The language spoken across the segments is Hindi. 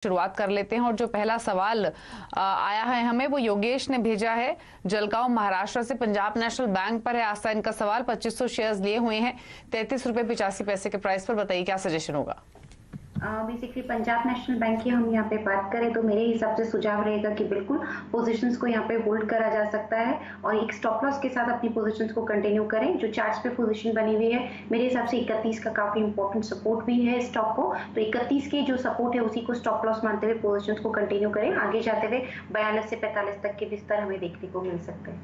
शुरुआत कर लेते हैं और जो पहला सवाल आया है हमें वो योगेश ने भेजा है जलगांव महाराष्ट्र से। पंजाब नेशनल बैंक पर है आस्था इनका सवाल। 2500 शेयर्स लिए हुए हैं 33 रुपए 85 पैसे के प्राइस पर। बताइए क्या सजेशन होगा। बेसिकली पंजाब नेशनल बैंक की हम यहाँ पे बात करें तो मेरे हिसाब से सुझाव रहेगा कि बिल्कुल पोजीशंस को यहाँ पे होल्ड करा जा सकता है और एक स्टॉप लॉस के साथ अपनी पोजीशंस को कंटिन्यू करें। जो चार्ट्स पे पोजीशन बनी हुई है मेरे हिसाब से 31 का काफी इंपॉर्टेंट सपोर्ट भी है स्टॉक को, तो 31 के जो सपोर्ट है उसी को स्टॉप लॉस मानते हुए पोजीशंस को कंटिन्यू करें। आगे जाते हुए 42 से 45 तक के विस्तार हमें देखने को मिल सकते हैं।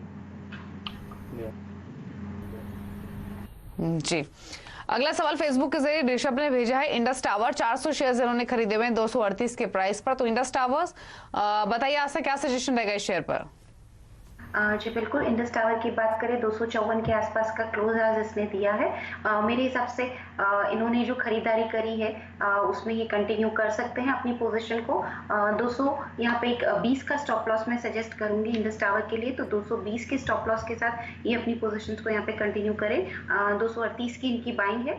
जी, अगला सवाल फेसबुक के जरिए ऋषभ ने भेजा है। इंडस टावर 400 शेयर्स इन्होंने खरीदे हुए हैं 238 के प्राइस पर। तो इंडस टावर्स बताइए आपसे क्या सजेशन रहेगा इस शेयर पर। जी बिल्कुल, इंडस टावर की बात करें 254 के आसपास का क्लोज आज इसने दिया है। मेरे हिसाब से इन्होंने जो खरीदारी करी है उसमें ये कंटिन्यू कर सकते हैं अपनी पोजीशन को। 200 यहाँ पे एक 20 का स्टॉप लॉस मैं सजेस्ट करूंगी इंडस टावर के लिए, तो 220 के स्टॉप लॉस के साथ ये अपनी पोजीशंस को यहाँ पे कंटिन्यू करें। 238 की इनकी बाइंग है,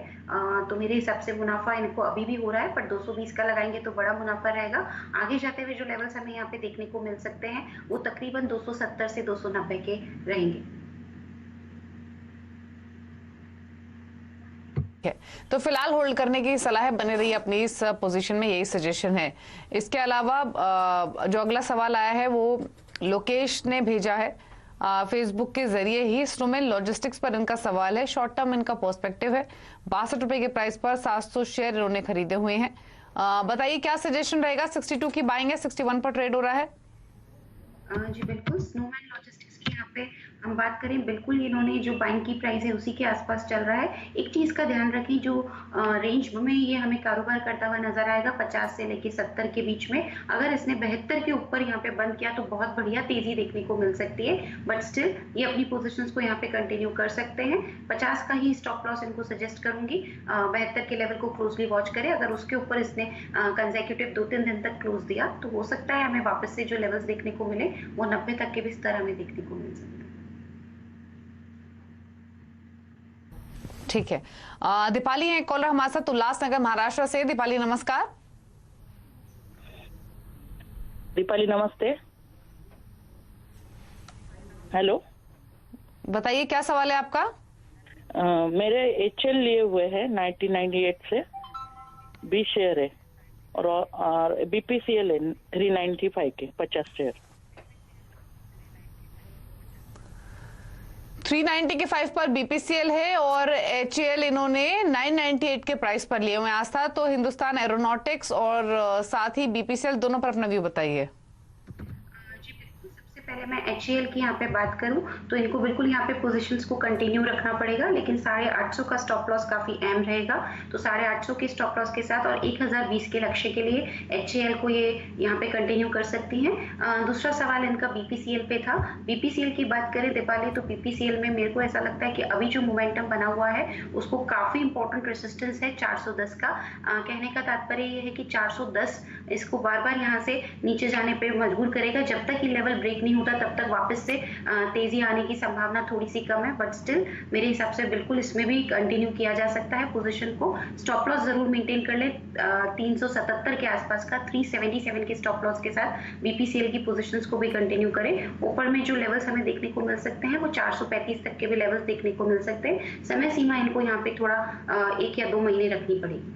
तो मेरे हिसाब से मुनाफा इनको अभी भी हो रहा है, पर 220 का लगाएंगे तो बड़ा मुनाफा रहेगा। आगे जाते हुए जो लेवल्स हमें यहाँ पे देखने को मिल सकते हैं वो तकरीबन 270 से 290 के रहेंगे। तो फिलहाल होल्ड करने की सलाह बने रही अपनी इस पोजीशन में, यही सजेशन है। इसके अलावा जो अगला सवाल आया है वो लोकेश ने भेजा है फेसबुक के जरिए ही। स्नोमैन लॉजिस्टिक्स पर इनका सवाल है। शॉर्ट टर्म इनका पर्सपेक्टिव है। 62 रुपए के प्राइस पर 700 शेयर इन्होंने खरीदे हुए हैं। बताइए क्या सजेशन रहेगा। 62 की बाइंग है, 61 पर ट्रेड हो रहा है। जी बिल्कुल, स्नोमैन लॉजिस्टिक्स की यहाँ पे हम बात करें, बिल्कुल इन्होंने जो बाइंग की प्राइस है उसी के आसपास चल रहा है। एक चीज का ध्यान रखें, जो रेंज में ये हमें कारोबार करता हुआ नजर आएगा 50 से लेके 70 के बीच में। अगर इसने 72 के ऊपर यहाँ पे बंद किया तो बहुत बढ़िया तेजी देखने को मिल सकती है, बट स्टिल ये अपनी पोजिशन को यहाँ पे कंटिन्यू कर सकते हैं। 50 का ही स्टॉप लॉस इनको सजेस्ट करूंगी। 72 के लेवल को क्लोजली वॉच करें। अगर उसके ऊपर इसने कंसेक्यूटिव 2-3 दिन तक क्लोज दिया तो हो सकता है हमें वापस से जो लेवल्स देखने को मिले वो 90 तक के भी स्तर हमें देखने को मिल सकते हैं। ठीक है, दीपाली है कॉलर हमारे साथ उल्लासनगर महाराष्ट्र से। दीपाली नमस्कार। दीपाली नमस्ते। हेलो, बताइए क्या सवाल है आपका। मेरे एचएल लिए हुए हैं 1998 से 20 शेयर है और बीपीसीएल है 395 के 50 शेयर। 390 के 5 पर बीपीसीएल है और एचएल इन्होंने 998 के प्राइस पर लिए हुए। आस्था तो हिंदुस्तान एरोनॉटिक्स और साथ ही बीपीसीएल दोनों पर अपना व्यू बताइए। पहले मैं एचएएल की यहाँ पे बात करूं तो इनको बिल्कुल यहाँ पे पोजीशंस को कंटिन्यू रखना पड़ेगा, लेकिन 850 का स्टॉप लॉस काफी अहम रहेगा। तो 850 के स्टॉप लॉस के साथ और 1020 के लक्ष्य के लिए एचएएल को ये यहाँ पे कंटिन्यू कर सकती हैं। दूसरा सवाल इनका बीपीसीएल पे था। बीपीसीएल की बात करें दीपाली तो बीपीसीएल में मेरे को ऐसा लगता है कि अभी जो मोमेंटम बना हुआ है उसको काफी इंपॉर्टेंट रेसिस्टेंस है 410 का। कहने का तात्पर्य ये है कि 410 इसको बार बार यहाँ से नीचे जाने पर मजबूर करेगा। जब तक ये लेवल ब्रेक नहीं होता तब तक वापस से तेजी आने की संभावना थोड़ी सी कम है, बट स्टिल मेरे हिसाब से बिल्कुल इसमें भी कंटिन्यू किया जा सकता है पोजीशन को। स्टॉप लॉस जरूर मेंटेन कर ले 377 के आसपास का। 377 के स्टॉप लॉस के साथ बीपीसीएल की पोजीशंस को भी कंटिन्यू करें। ऊपर में जो लेवल्स हमें देखने को मिल सकते हैं वो 435 तक के भी लेवल्स देखने को मिल सकते हैं। समय सीमा इनको यहाँ पे थोड़ा 1 या 2 महीने रखनी पड़ेगी।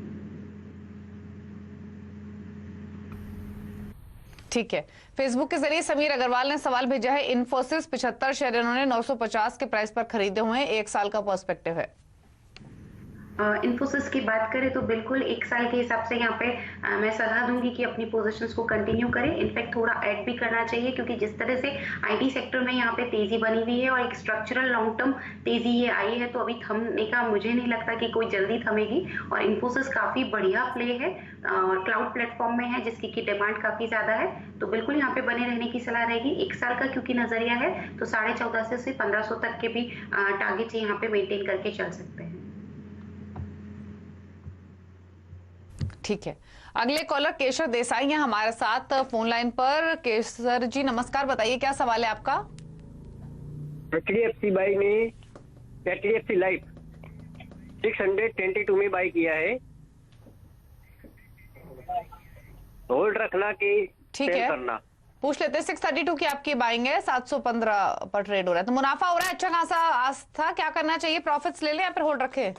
ठीक है, फेसबुक के जरिए समीर अग्रवाल ने सवाल भेजा है। इन्फोसिस 75 शेयर इन्होंने 950 के प्राइस पर खरीदे हुए हैं। 1 साल का पर्सपेक्टिव है। इन्फोसिस की बात करें तो बिल्कुल 1 साल के हिसाब से यहाँ पे मैं सलाह दूंगी कि अपनी पोजीशंस को कंटिन्यू करें। इनफैक्ट थोड़ा ऐड भी करना चाहिए, क्योंकि जिस तरह से आईटी सेक्टर में यहाँ पे तेजी बनी हुई है और एक स्ट्रक्चरल लॉन्ग टर्म तेजी ये आई है, तो अभी थमने का मुझे नहीं लगता कि कोई जल्दी थमेगी। और इन्फोसिस काफी बढ़िया प्ले है और क्लाउड प्लेटफॉर्म में है जिसकी की डिमांड काफी ज्यादा है, तो बिल्कुल यहाँ पे बने रहने की सलाह रहेगी। 1 साल का क्योंकि नजरिया है तो 1450 से 1500 तक के भी टारगेट यहाँ पे मेंटेन करके चल सकते हैं। ठीक है, अगले कॉलर केशर देसाई है हमारे साथ फोन लाइन पर। केशर जी नमस्कार, बताइए क्या सवाल है आपका। एचडीएफसी बाई ने एचडीएफसी लाइफ 622 में बाई किया है होल्ड रखना कि ठीक सेल है, करना? पूछ लेते हैं। 632 की आपकी बाइंग है, 715 पर ट्रेड हो रहा है, तो मुनाफा हो रहा है अच्छा खासा। आज था, क्या करना चाहिए? प्रॉफिट्स ले लें या फिर होल्ड रखें?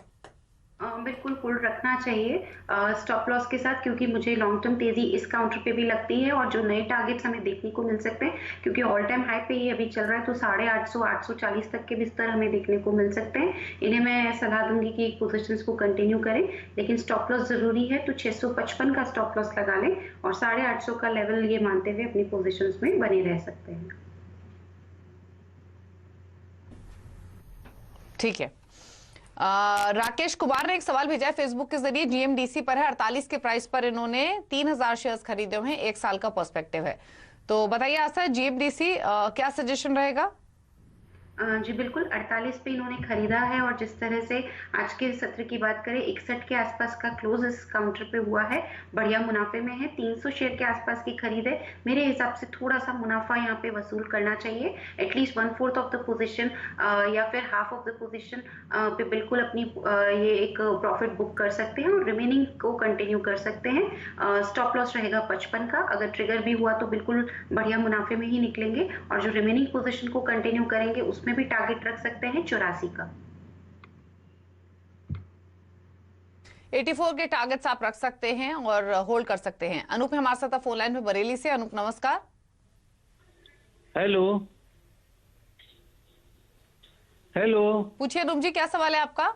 बिल्कुल होल्ड रखना चाहिए स्टॉप लॉस के साथ, क्योंकि मुझे लॉन्ग टर्म तेजी इस काउंटर पे भी लगती है और जो नए टारगेट्स हमें देखने को मिल सकते हैं, क्योंकि ऑल टाइम हाई पे ही अभी चल रहा है, तो 850 840 तक के भी स्तर हमें देखने को मिल सकते हैं। इन्हें मैं सलाह दूंगी कि पोजीशंस को कंटिन्यू करें, लेकिन स्टॉप लॉस जरूरी है, तो 655 का स्टॉप लॉस लगा लें और 850 का लेवल ये मानते हुए अपनी पोजीशंस में बने रह सकते हैं। ठीक है। राकेश कुमार ने एक सवाल भेजा है फेसबुक के जरिए। जीएमडीसी पर है, 48 के प्राइस पर इन्होंने 3000 शेयर्स खरीदे हुए हैं, 1 साल का पर्सपेक्टिव है। तो बताइए आशा, जीएमडीसी क्या सजेशन रहेगा? जी बिल्कुल, 48 पे इन्होंने खरीदा है और जिस तरह से आज के सत्र की बात करें, 61 के आसपास का क्लोज इस काउंटर पे हुआ है, बढ़िया मुनाफे में है, 300 शेयर के आसपास की खरीद है। मेरे हिसाब से थोड़ा सा मुनाफा यहाँ पे वसूल करना चाहिए, एटलीस्ट 1/4 ऑफ द पोजीशन या फिर हाफ ऑफ द पोजीशन पे बिल्कुल अपनी ये एक प्रॉफिट बुक कर सकते हैं और रिमेनिंग को कंटिन्यू कर सकते हैं। स्टॉप लॉस रहेगा 55 का, अगर ट्रिगर भी हुआ तो बिल्कुल बढ़िया मुनाफे में ही निकलेंगे और जो रिमेनिंग पोजीशन को कंटिन्यू करेंगे उसमें भी टारगेट रख सकते हैं 84 का। 84 के टारगेट्स आप रख सकते हैं और होल्ड कर सकते हैं। अनूप हमारे साथ फोन लाइन में बरेली से। अनूप नमस्कार। Hello hello. पूछिए अनूप जी, क्या सवाल है आपका?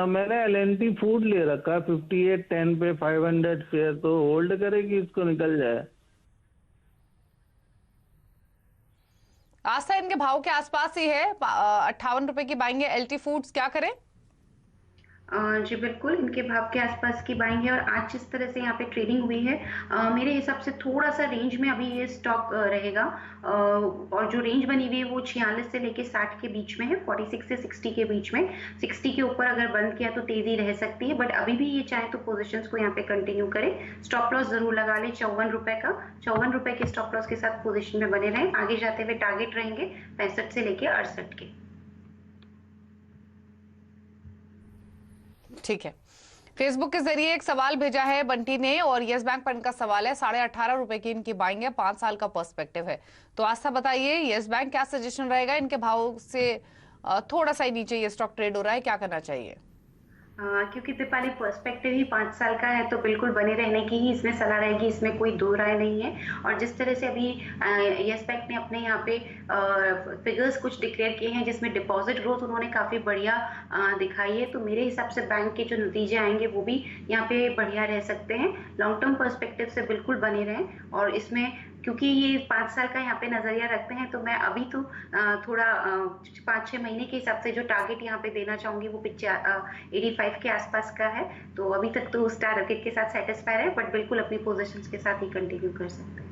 मैंने एल&टी फूड ले रखा 58.10 पे 500 शेयर, तो होल्ड करेगी इसको निकल जाए? आस्था इनके भाव के आसपास ही है, 58 रुपए की बाइंग है। एलटी फूड्स क्या करें? जी बिल्कुल, इनके भाव के आसपास की बाइंग है और आज जिस तरह से यहाँ पे ट्रेडिंग हुई है, मेरे हिसाब से थोड़ा सा रेंज में अभी ये स्टॉक रहेगा और जो रेंज बनी हुई है वो 46 से लेके 60 के बीच में है, 46 से 60 के बीच में। 60 के ऊपर अगर बंद किया तो तेजी रह सकती है, बट अभी भी ये चाहे तो पोजीशंस को यहाँ पे कंटिन्यू करें। स्टॉप लॉस जरूर लगा लें 54 रुपए का, 54 रुपए के स्टॉप लॉस के साथ पोजीशन में बने रहें। आगे जाते हुए टारगेट रहेंगे 65 से लेके 68 के। ठीक है। फेसबुक के जरिए एक सवाल भेजा है बंटी ने और यस बैंक पर इनका सवाल है। 18.5 रुपए की इनकी बाइंग है, 5 साल का पर्सपेक्टिव है। तो आस्था बताइए, यस बैंक क्या सजेशन रहेगा? इनके भाव से थोड़ा सा ही नीचे ये स्टॉक ट्रेड हो रहा है, क्या करना चाहिए? क्योंकि दीपाली पर्सपेक्टिव ही 5 साल का है, तो बिल्कुल बने रहने की ही इसमें सलाह रहेगी, इसमें कोई दो राय नहीं है। और जिस तरह से अभी यस बैंक ने अपने यहाँ पे फिगर्स कुछ डिक्लेयर किए हैं जिसमें डिपॉजिट ग्रोथ उन्होंने काफी बढ़िया दिखाई है, तो मेरे हिसाब से बैंक के जो नतीजे आएंगे वो भी यहाँ पे बढ़िया रह सकते हैं। लॉन्ग टर्म पर्सपेक्टिव से बिल्कुल बने रहें और इसमें क्योंकि ये 5 साल का यहाँ पे नजरिया रखते हैं, तो मैं अभी तो थोड़ा 5-6 महीने के हिसाब से जो टारगेट यहाँ पे देना चाहूंगी वो 85 के आसपास का है। तो अभी तक तो उस टारगेट के साथ सेटिस्फाइड है, बट बिल्कुल अपनी पोजीशंस के साथ ही कंटिन्यू कर सकते हैं।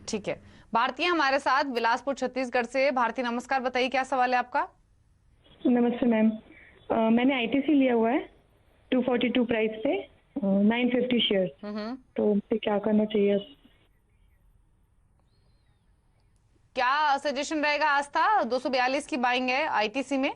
ठीक है। भारती हमारे साथ बिलासपुर छत्तीसगढ़ से। भारती नमस्कार, बताइए क्या सवाल है आपका? नमस्ते मैम, मैंने आईटीसी लिया हुआ है 242 प्राइस पे, 950 शेयर, तो मुझे क्या करना चाहिए? क्या सजेशन रहेगा आस्था? 242 की बाइंग है आईटीसी में।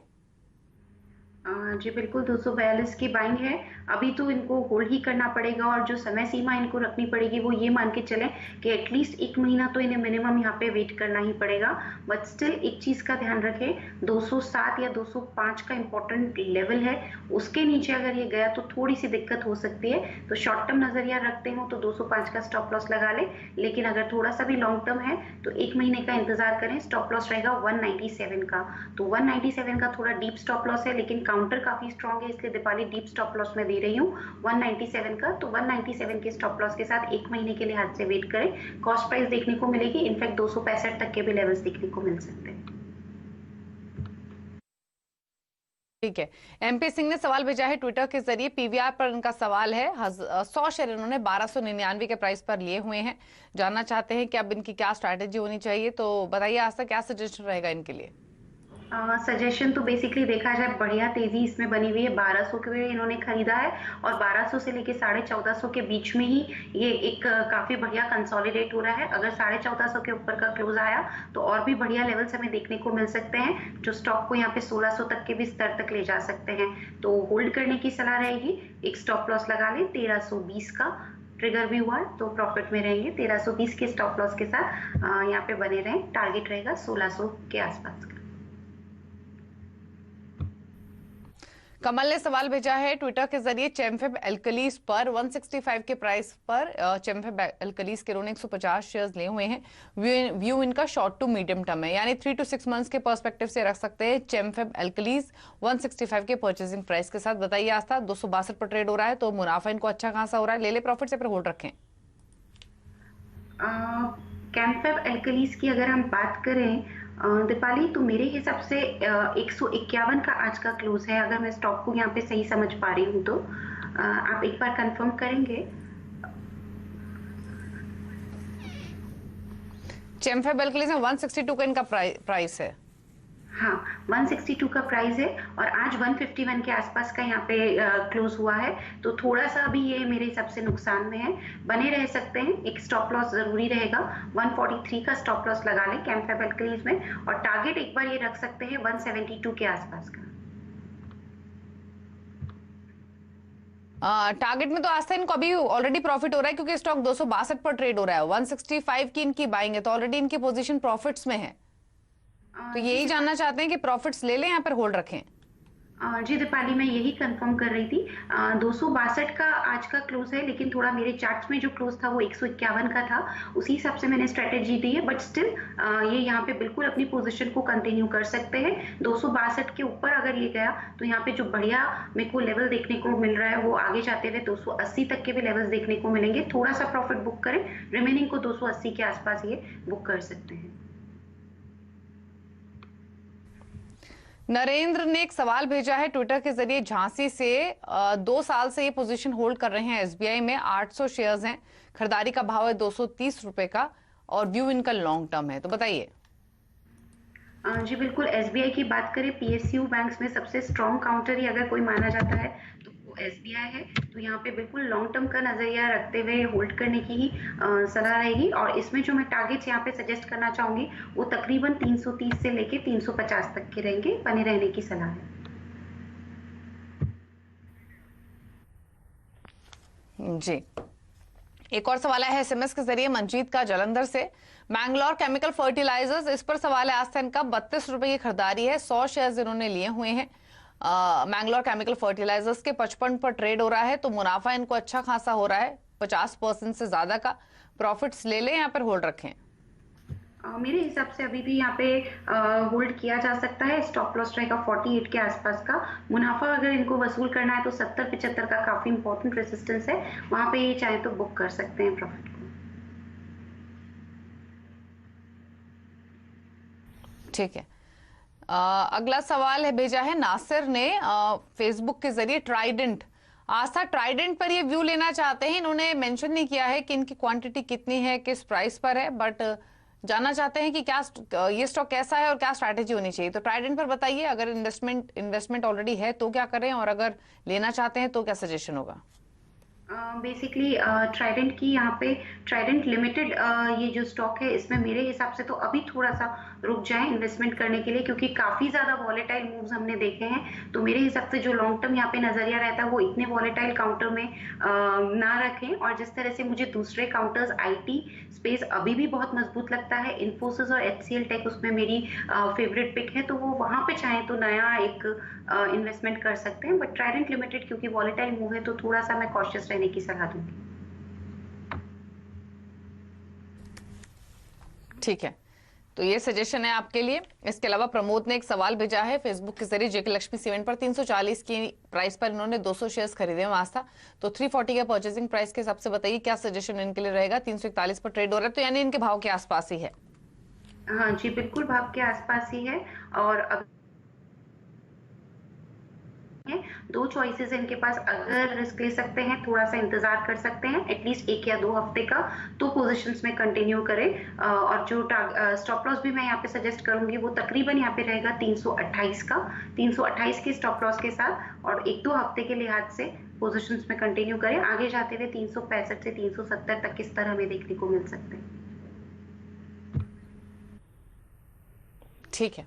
जी बिल्कुल, 242 की बाइंग है, अभी तो इनको होल्ड ही करना पड़ेगा और जो समय सीमा इनको रखनी पड़ेगी वो ये मान के चलें कि एटलीस्ट 1 महीना तो इन्हें मिनिमम यहाँ पे वेट करना ही पड़ेगा। बट स्टिल एक चीज का ध्यान रखें, 207 या 205 का इंपॉर्टेंट लेवल है, उसके नीचे अगर ये गया तो थोड़ी सी दिक्कत हो सकती है। तो शॉर्ट टर्म नजरिया रखते हो तो 205 का स्टॉप लॉस लगा ले, लेकिन अगर थोड़ा सा भी लॉन्ग टर्म है तो 1 महीने का इंतजार करें। स्टॉप लॉस रहेगा 197 का, तो 197 का थोड़ा डीप स्टॉप लॉस है, लेकिन काउंटर काफी स्ट्रॉन्ग है, इसलिए दीपाली डीप स्टॉप लॉस में दे रही हूँ 197 का। तो 197 के स्टॉप लॉस के साथ 1 महीने के लिए हाथ से वेट करें। कॉस्ट प्राइस देखने को मिलेगी, इनफैक्ट 265 तक के भी लेवल्स देखने को मिल सकते हैं। ठीक है। एमपी सिंह ने सवाल भेजा है ट्विटर के जरिए। पीवीआर पर इनका सवाल है। 100 शेयर इन्होंने 1299 के प्राइस पर लिए हुए हैं। जानना चाहते हैं कि अब इनकी क्या स्ट्रैटेजी होनी चाहिए, तो बताइए आस्था क्या सजेशन रहेगा इनके लिए? सजेशन तो बेसिकली देखा जाए बढ़िया तेजी इसमें बनी हुई है। 1200 के लिए इन्होंने खरीदा है और 1200 से लेके 1450 के बीच में ही ये एक काफी बढ़िया कंसोलिडेट हो रहा है। अगर 1450 के ऊपर का क्लोज आया तो और भी बढ़िया लेवल्स हमें देखने को मिल सकते हैं, जो स्टॉक को यहाँ पे 1600 तक के भी स्तर तक ले जा सकते हैं। तो होल्ड करने की सलाह रहेगी। एक स्टॉप लॉस लगा लें 1320 का। ट्रिगर भी हुआ तो प्रॉफिट में रहेंगे। 1320 के स्टॉप लॉस के साथ यहाँ पे बने रहें। टारगेट रहेगा 1600 के आसपास का। कमल ने सवाल भेजा है ट्विटर के जरिए चेमफेब एल्कलीज पर 165 के प्राइस पर चेमफेब एल्कलीज के उन्होंने 150 शेयर्स लिए हुए हैं। व्यू इनका शॉर्ट टू मीडियम टर्म है, यानी 3 to 6 मंथ्स के पर्सपेक्टिव से रख सकते हैं। चेमफेब एल्कलीज 165 के परचेसिंग प्राइस के साथ। बताइए आस्था, 262 पर ट्रेड हो रहा है तो मुनाफा इनको अच्छा खासा हो रहा है, ले ले प्रॉफिट से, फिर होल्ड रखें। कैम्फेब एल्कलीज की अगर हम बात करें दीपाली, तो मेरे हिसाब से 151 का आज का क्लोज है, अगर मैं स्टॉक को यहाँ पे सही समझ पा रही हूँ तो। आप एक बार कंफर्म करेंगे? चेमफेब एल्कलीज में 162 का इनका प्राइस है। हाँ, 162 का प्राइस है और आज 151 के आसपास का यहाँ पे क्लोज हुआ है। तो थोड़ा सा अभी ये मेरे हिसाब से नुकसान में है, बने रह सकते हैं। एक स्टॉप लॉस जरूरी रहेगा। 143 का स्टॉप लॉस लगा लें कैम्फेब एल्कलीज में, और टारगेट एक बार ये रख सकते हैं 172 के आसपास का। टारगेट में तो आस्था इनको अभी ऑलरेडी प्रॉफिट हो रहा है, क्योंकि स्टॉक 262 पर ट्रेड हो रहा है। 165 की इनकी बाइंग है, तो ऑलरेडी इनकी पोजीशन प्रॉफिट्स में है। तो यही जानना चाहते हैं कि प्रॉफिट्स ले लें या फिर होल्ड रखें। जी दीपाली, मैं यही कंफर्म कर रही थी। 262 का आज का क्लोज है, लेकिन थोड़ा मेरे चार्ट्स में जो क्लोज था वो 151 का था, उसी हिसाब से मैंने स्ट्रेटेजी दी है। बट स्टिल ये यहाँ पे बिल्कुल अपनी पोजीशन को कंटिन्यू कर सकते हैं। 262 के ऊपर अगर ये गया तो यहाँ पे जो बढ़िया मेरे को लेवल देखने को मिल रहा है वो आगे जाते हुए 280 तक के भी लेवल्स देखने को मिलेंगे। थोड़ा सा प्रॉफिट बुक करें, रिमेनिंग को 280 के आसपास ये बुक कर सकते हैं। नरेंद्र ने एक सवाल भेजा है ट्विटर के जरिए झांसी से। 2 साल से ये पोजीशन होल्ड कर रहे हैं एसबीआई में। 800 शेयर्स हैं, खरीदारी का भाव है 230 रुपए का, और व्यू इनका लॉन्ग टर्म है। तो बताइए। जी बिल्कुल, एसबीआई की बात करें, पीएसयू बैंक्स में सबसे स्ट्रॉन्ग काउंटर ही अगर कोई माना जाता है तो वो एसबीआई है। तो यहाँ पे बिल्कुल लॉन्ग टर्म का नजरिया रखते हुए होल्ड करने की ही सलाह रहेगी। और इसमें जो मैं टारगेट्स यहाँ पे सजेस्ट करना चाहूंगी वो तकरीबन 330 से लेके 350 तक के रहेंगे, बने रहने की सलाह है। जी, एक और सवाल है एसएमएस के जरिए मंजीत का जलंधर से। मैंगलोर केमिकल फर्टिलाइजर्स, इस पर सवाल है आस्था इनका। 32 रुपए की खरीदारी है, 100 शेयर्स इन्होंने लिए हुए हैं। मैंगलोर केमिकल फर्टिलाइजर्स के 55 पर ट्रेड हो रहा है, तो मुनाफा इनको अच्छा खासा हो रहा है, 50% से ज्यादा का। प्रॉफिट्स ले लें या फिर होल्ड रखें। मेरे हिसाब से अभी भी यहाँ पे होल्ड किया जा सकता है। स्टॉप लॉस रहेगा 48 के आसपास का। मुनाफा अगर इनको वसूल करना है तो 70-75 का काफी इंपॉर्टेंट रेजिस्टेंस है, वहां पे ये चाहे तो बुक कर सकते हैं प्रॉफिट को। ठीक है। अगला सवाल है भेजा है नासिर ने फेसबुक के जरिए। ट्राइडेंट, आस्था ट्राइडेंट पर ये व्यू लेना चाहते हैं। इन्होंने मेंशन नहीं किया है कि इनकी क्वांटिटी कितनी है, किस प्राइस पर है, बट जानना चाहते हैं कि क्या ये स्टॉक कैसा है और क्या स्ट्रैटेजी होनी चाहिए। तो ट्राइडेंट पर बताइए, अगर इन्वेस्टमेंट ऑलरेडी है तो क्या करें, और अगर लेना चाहते हैं तो क्या सजेशन होगा। बेसिकली ट्राइडेंट की यहाँ पे ट्राइडेंट लिमिटेड ये जो स्टॉक है, इसमें मेरे हिसाब से तो अभी थोड़ा सा रुक जाए इन्वेस्टमेंट करने के लिए, क्योंकि काफी ज्यादा वॉलेटाइल मूव्स हमने देखे हैं। तो मेरे हिसाब से जो लॉन्ग टर्म यहाँ पे नजरिया रहता है वो इतने वॉलेटाइल काउंटर में ना रखें। और जिस तरह से मुझे दूसरे काउंटर्स आईटी स्पेस अभी भी बहुत मजबूत लगता है, इन्फोसिस और एचसीएल टेक उसमें मेरी फेवरेट पिक है, तो वो वहां पे चाहे तो नया एक इन्वेस्टमेंट कर सकते हैं। बट ट्राइडेंट लिमिटेड क्योंकि वॉलेटाइल मूव है तो थोड़ा सा मैं कॉशियस रहने की सलाह दूंगी। ठीक है, तो ये सजेशन है आपके लिए। इसके अलावा प्रमोद ने एक सवाल भेजा है फेसबुक के जरिए। जेके लक्ष्मी सीमेंट पर 340 की प्राइस पर इन्होंने 200 शेयर्स खरीदे हैं आस्था, तो 340 के परचेसिंग प्राइस के हिसाब से बताइए क्या सजेशन इनके लिए रहेगा। 341 पर ट्रेड हो रहा है, तो यानी इनके भाव के आसपास ही है। हाँ जी बिल्कुल, भाव के आसपास ही है। और हैं। दो चॉइसेस हैं इनके पास, अगर रिस्क ले सकते हैं, थोड़ा सा इंतजार कर सकते हैं एटलीस्ट 1 या 2 हफ्ते का, तो पोजीशंस में कंटिन्यू करें। और जो स्टॉप लॉस भी मैं यहाँ पे सजेस्ट करूंगी वो तकरीबन यहाँ पे रहेगा 328 का, 328 के स्टॉप लॉस के साथ, और 1-2 हफ्ते के लिहाज से पोजीशंस में कंटिन्यू करें। आगे जाते हुए 365 से 370 तक किस तरह हमें देखने को मिल सकते हैं। ठीक है,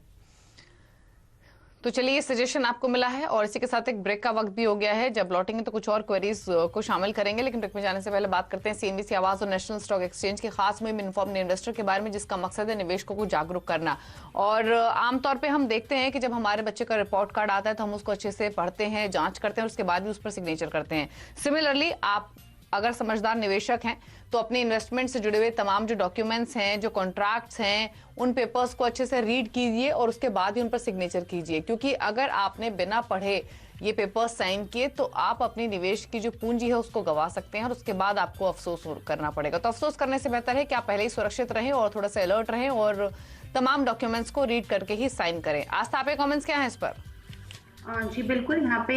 तो चलिए ये सजेशन आपको मिला है और इसी के साथ एक ब्रेक का वक्त भी हो गया है। जब लौटेंगे तो कुछ और क्वेरीज को शामिल करेंगे, लेकिन ब्रेक में जाने से पहले बात करते हैं सीएनबीसी आवाज और नेशनल स्टॉक एक्सचेंज की खास मुहिम इन्फॉर्म्ड इन्वेस्टर के बारे में, जिसका मकसद है निवेशकों को जागरूक करना। और आमतौर पर हम देखते हैं कि जब हमारे बच्चे का रिपोर्ट कार्ड आता है तो हम उसको अच्छे से पढ़ते हैं, जांच करते हैं और उसके बाद भी उस पर सिग्नेचर करते हैं। सिमिलरली आप अगर समझदार निवेशक हैं तो अपने इन्वेस्टमेंट से जुड़े हुए तमाम जो डॉक्यूमेंट्स हैं, जो कॉन्ट्रैक्ट्स हैं, उन पेपर्स को अच्छे से रीड कीजिए और उसके बाद ही उन पर सिग्नेचर कीजिए। क्योंकि अगर आपने बिना पढ़े ये पेपर्स साइन किए तो आप अपनी निवेश की जो पूंजी है उसको गंवा सकते हैं और उसके बाद आपको अफसोस करना पड़ेगा। तो अफसोस करने से बेहतर है कि आप पहले ही सुरक्षित रहें और थोड़ा सा अलर्ट रहें और तमाम डॉक्यूमेंट्स को रीड करके ही साइन करें। आस्था, आपके कमेंट्स क्या हैं इस पर? जी बिल्कुल, यहाँ पे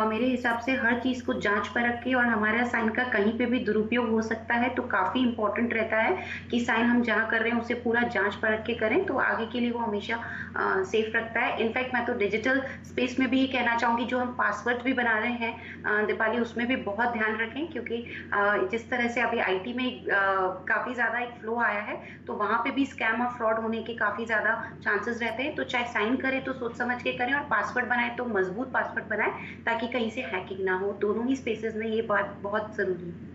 मेरे हिसाब से हर चीज़ को जांच परख के, और हमारा साइन का कहीं पे भी दुरुपयोग हो सकता है, तो काफ़ी इंपॉर्टेंट रहता है कि साइन हम जहाँ कर रहे हैं उसे पूरा जांच परख के करें, तो आगे के लिए वो हमेशा सेफ रखता है। इनफैक्ट मैं तो डिजिटल स्पेस में भी ये कहना चाहूँगी, जो हम पासवर्ड भी बना रहे हैं दीपाली, उसमें भी बहुत ध्यान रखें, क्योंकि जिस तरह से अभी IT में काफ़ी ज़्यादा एक फ्लो आया है, तो वहाँ पे भी स्कैम और फ्रॉड होने के काफ़ी ज़्यादा चांसेस रहते हैं। तो चाहे साइन करें तो सोच समझ के करें, और पासवर्ड बनाए तो मजबूत पासवर्ड बनाए ताकि कहीं से हैकिंग ना हो। दोनों ही स्पेसेस में ये बात बहुत जरूरी है।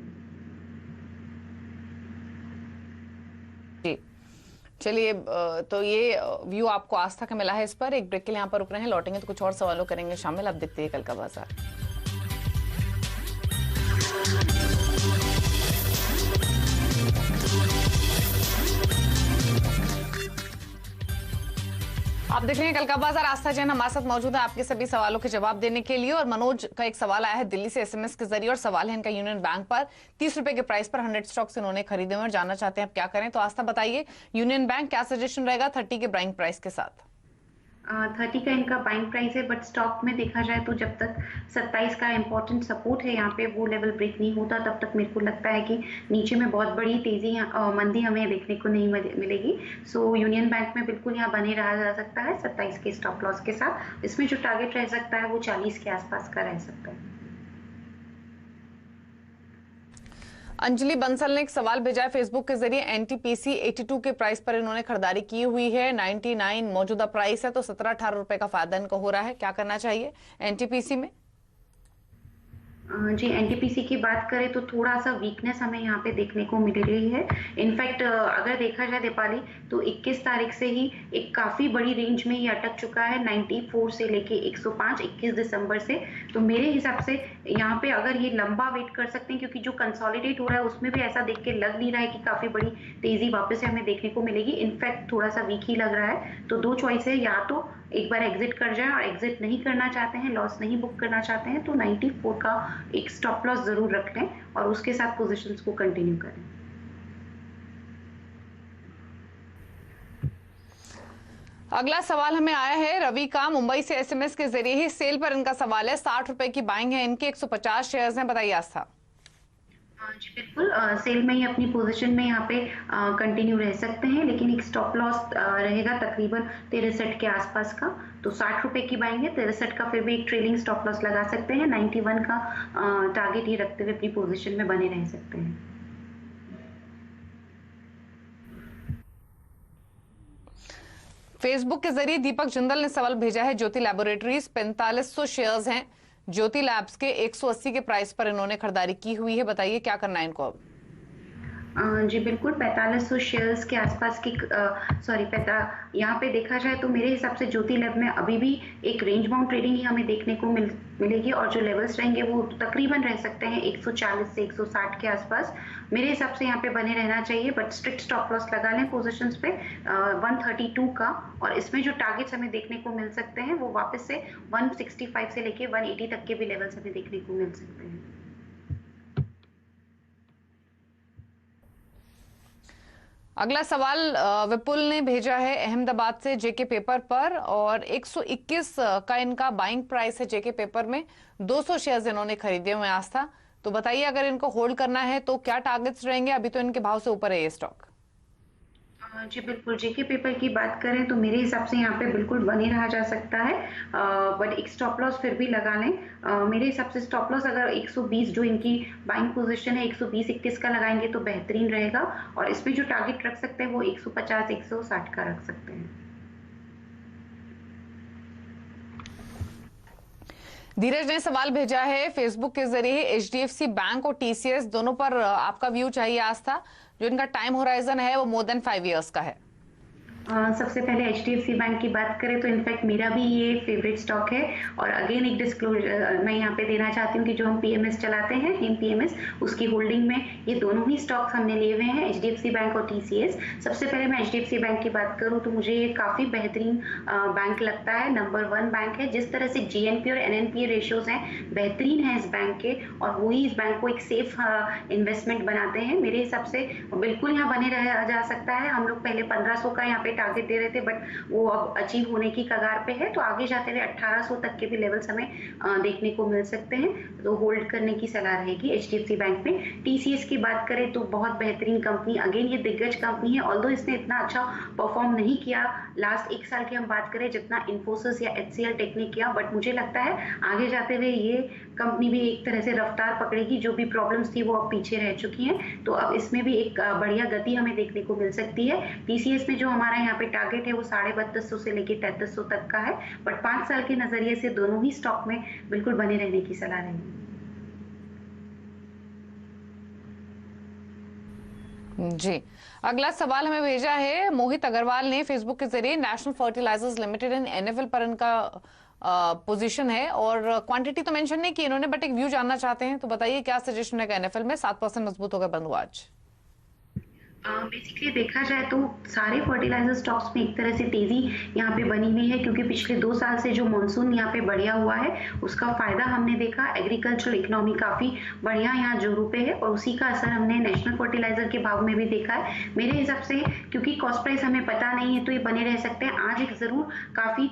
जी चलिए, तो ये व्यू आपको आस्था का मिला है इस पर। एक ब्रेक के लिए यहाँ पर रुक रहे हैं, लौटेंगे तो कुछ और सवालों करेंगे शामिल। अब देखते हैं कल का बाजार। आप देख रहे हैं कल का बाजार। आस्था जैन हमारे साथ मौजूद है आपके सभी सवालों के जवाब देने के लिए। और मनोज का एक सवाल आया है दिल्ली से SMS के जरिए, और सवाल है इनका यूनियन बैंक पर 30 रुपए के प्राइस पर 100 स्टॉक्स इन्होंने खरीदे हुए और जानना चाहते हैं अब क्या करें। तो आस्था बताइए, यूनियन बैंक क्या सजेशन रहेगा 30 के बाइंग प्राइस के साथ? 30 का इनका बाइंग प्राइस है, बट स्टॉक में देखा जाए तो जब तक 27 का इंपॉर्टेंट सपोर्ट है यहाँ पे वो लेवल ब्रेक नहीं होता, तब तक मेरे को लगता है कि नीचे में बहुत बड़ी तेजी मंदी हमें देखने को नहीं मिलेगी। सो यूनियन बैंक में बिल्कुल यहाँ बने रहा जा सकता है 27 के स्टॉप लॉस के साथ। इसमें जो टारगेट रह सकता है वो 40 के आसपास का रह सकता है। अंजलि बंसल ने एक सवाल भेजा है फेसबुक के जरिए। NTPC 82 के प्राइस पर इन्होंने खरीदारी की हुई है, 99 मौजूदा प्राइस है, तो 17-18 रुपए का फायदा इनको हो रहा है। क्या करना चाहिए NTPC में? जी, NTPC की बात करें तो थोड़ा सा वीकनेस हमें यहाँ पे देखने को मिल रही है। इनफैक्ट अगर देखा जाए दीपाली तो 21 तारीख से ही एक काफ़ी बड़ी रेंज में ये अटक चुका है, 94 से लेके 105 21 दिसंबर से। तो मेरे हिसाब से यहाँ पे अगर ये लंबा वेट कर सकते हैं, क्योंकि जो कंसोलिडेट हो रहा है उसमें भी ऐसा देख के लग नहीं रहा है कि काफ़ी बड़ी तेज़ी वापस से हमें देखने को मिलेगी। इनफैक्ट थोड़ा सा वीक ही लग रहा है। तो दो चॉइस है, या तो एक बार एग्जिट कर जाए, और एग्जिट नहीं करना चाहते हैं, लॉस नहीं बुक करना चाहते हैं, तो 94 का एक स्टॉप लॉस जरूर रख लें और उसके साथ पोजीशंस को कंटिन्यू करें। अगला सवाल हमें आया है रवि का मुंबई से SMS के जरिए ही। सेल पर इनका सवाल है, 60 रुपए की बाइंग है इनके, 150 शेयर्स हैं। बताइए आस्था। जी बिल्कुल, सेल में ही अपनी पोजीशन में यहाँ पे कंटिन्यू रह सकते हैं, लेकिन एक स्टॉप लॉस रहेगा तकरीबन 63 के आसपास का। तो 60 रुपए की बाइंग है, 63 का फिर भी एक ट्रेलिंग स्टॉप लॉस लगा सकते हैं। 91 का टारगेट ही रखते हुए अपनी पोजीशन में बने रह सकते हैं। फेसबुक के जरिए दीपक जिंदल ने सवाल भेजा है, ज्योति लैबोरेटरीज 4500 शेयर्स हैं, ज्योति लैब्स के 180 के प्राइस पर इन्होंने खरीदारी की हुई है। बताइए क्या करना है इनको अब? जी बिल्कुल, 4500 शेयर्स के आसपास की यहाँ पे देखा जाए तो मेरे हिसाब से ज्योति लैब में अभी भी एक रेंज बाउंड ट्रेडिंग ही हमें देखने को मिलेगी, और जो लेवल्स रहेंगे वो तकरीबन रह सकते हैं 140 से 160 के आसपास। मेरे हिसाब से यहाँ पे बने रहना चाहिए, बट स्ट्रिक्ट स्टॉप लॉस लगा लें पोजीशंस पे 132 का, और इसमें जो टारगेट्स हमें देखने को मिल सकते हैं वो वापस से 165 से लेके 180 तक के भी लेवल्स हमें देखने को मिल सकते हैं। अगला सवाल विपुल ने भेजा है अहमदाबाद से जेके पेपर पर, और 121 का इनका बाइंग प्राइस है जेके पेपर में। 200 शेयर्स इन्होंने खरीदे हुए आस्था। तो बताइए अगर इनको होल्ड करना है तो क्या टारगेट्स रहेंगे? अभी तो इनके भाव से ऊपर है ये स्टॉक। जी बिल्कुल, जेके पेपर की बात करें तो मेरे हिसाब से यहाँ पे बिल्कुल बने रहा जा सकता है, बट एक स्टॉप लॉस फिर भी लगा लें। मेरे हिसाब से स्टॉप लॉस अगर 120 जो इनकी बाइंग पोजीशन है 120-21 का लगाएंगे तो बेहतरीन रहेगा, और इसमें जो टारगेट रख सकते हैं वो 150-160 का रख सकते हैं। धीरज ने सवाल भेजा है फेसबुक के जरिए, एचडीएफसी बैंक और टीसीएस दोनों पर आपका व्यू चाहिए आस्था। जो इनका टाइम होराइजन है वो मोर देन 5 इयर्स का है। सबसे पहले एचडीएफसी बैंक की बात करें तो इनफैक्ट मेरा भी ये फेवरेट स्टॉक है, और अगेन एक डिस्क्लोजर मैं यहाँ पे देना चाहती हूँ कि जो हम पीएमएस चलाते हैं हिम पीएमएस, उसकी होल्डिंग में ये दोनों ही स्टॉक्स हमने लिए हुए हैं, एचडीएफसी बैंक और टीसीएस। सबसे पहले मैं एचडीएफसी बैंक की बात करूँ तो मुझे ये काफ़ी बेहतरीन बैंक लगता है, नंबर 1 बैंक है। जिस तरह से जीएनपी और एनएनपीए रेशियोज हैं बेहतरीन है इस बैंक के, और वही इस बैंक को एक सेफ इन्वेस्टमेंट बनाते हैं। मेरे हिसाब से बिल्कुल यहाँ बने रहा जा सकता है। हम लोग पहले 1500 का यहाँ पे टारगेट दे रहे थे, बट वो अब अचीव होने की कगार पे है, तो आगे जाते हुए 1800 तक के भी लेवल्स हमें देखने को मिल सकते हैं, तो होल्ड करने की सलाह रहेगी एचडीएफसी बैंक में। टीसीएस की बात करें तो बहुत बेहतरीन कंपनी, अगेन ये दिग्गज कंपनी है, ऑल्दो इसने इतना अच्छा परफॉर्म नहीं किया लास्ट 1 साल की हम बात करें जितना इन्फोसिस या एचसीएल टेक ने किया, बट मुझे लगता है आगे जाते हुए ये कंपनी भी एक तरह से रफ्तार पकड़ेगी। जो भी प्रॉब्लम्स थी वो अब पीछे रह चुकी हैं, तो अब इसमें भी एक बढ़िया गति हमें देखने को मिल सकती है। टीसीएस में जो हमारा यहाँ पे टारगेट है वो 3250 से लेके 3300 तक का है, बट 5 साल के नजरिए से दोनों ही स्टॉक में बिल्कुल बने रहने की सलाह रहेगी। जी, अगला सवाल हमें भेजा है मोहित अग्रवाल ने फेसबुक के जरिए, National Fertilizers Limited and NFL पर इनका पोजीशन है, और क्वांटिटी तो मेंशन नहीं की इन्होंने, बट एक व्यू जानना चाहते हैं। तो बताइए क्या सजेशन है एनएफएल में? 7% मजबूत होकर बंद हुआ आज। बेसिकली देखा जाए तो सारे फर्टिलाइजर स्टॉक्स में एक तरह से तेजी यहाँ पे बनी हुई है, क्योंकि पिछले 2 साल से जो मॉनसून यहाँ पे बढ़िया हुआ है उसका फायदा हमने देखा। एग्रीकल्चरल इकोनॉमी काफी बढ़िया यहाँ जोरों पे है, और उसी का असर हमने नेशनल फर्टिलाइजर के भाव में भी देखा है। मेरे हिसाब से क्योंकि कॉस्ट प्राइस हमें पता नहीं है तो ये बने रह सकते हैं। आज एक जरूर काफी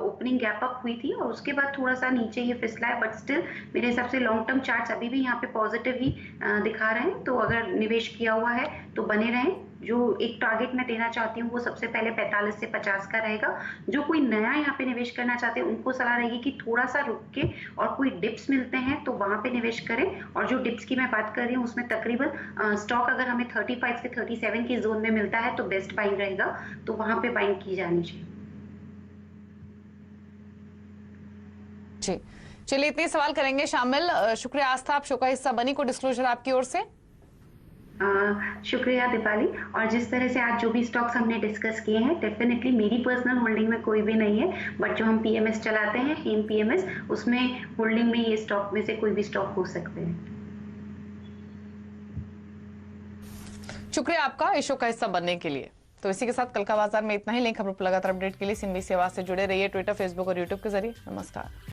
ओपनिंग गैप अप हुई थी और उसके बाद थोड़ा सा नीचे ये फिसला है, बट स्टिल मेरे हिसाब से लॉन्ग टर्म चार्ट्स अभी भी यहाँ पे पॉजिटिव ही दिखा रहे हैं। तो अगर निवेश किया हुआ है तो बने रहें। जो एक टारगेट मैं देना चाहती हूँ वो सबसे पहले 45 से 50 का रहेगा। जो कोई नया यहाँ पे निवेश करना चाहते हैं उनको सलाह रहेगी कि थोड़ा सा रुक के, और कोई डिप्स मिलते हैं तो वहां पे निवेश करें। और जो डिप्स की मैं बात कर रही हूँ उसमें तकरीबन स्टॉक अगर हमें 35 से 37 की जोन में मिलता है तो बेस्ट बाइंग रहेगा, तो वहां पे बाइंग की जानी चाहिए। जी चलिए, इतने सवाल करेंगे शामिल। शुक्रिया आस्था, आप शो का हिस्सा बनी। को डिस्क्लोजर आपकी ओर से? शुक्रिया दीपाली। और जिस तरह से आज जो भी स्टॉक्स हमने डिस्कस किए हैं, डेफिनेटली मेरी पर्सनल होल्डिंग में कोई भी नहीं है, बट जो हम पीएमएस चलाते हैं हिम पीएमएस, उसमें होल्डिंग में ये स्टॉक में से कोई भी स्टॉक हो सकते हैं। शुक्रिया आपका इस शो का हिस्सा बनने के लिए। तो इसी के साथ कल का बाजार में इतना ही। लिंक खबरों पर लगातार अपडेट के लिए CNBC आवाज से जुड़े रहिए, ट्विटर, फेसबुक और यूट्यूब के जरिए। नमस्कार।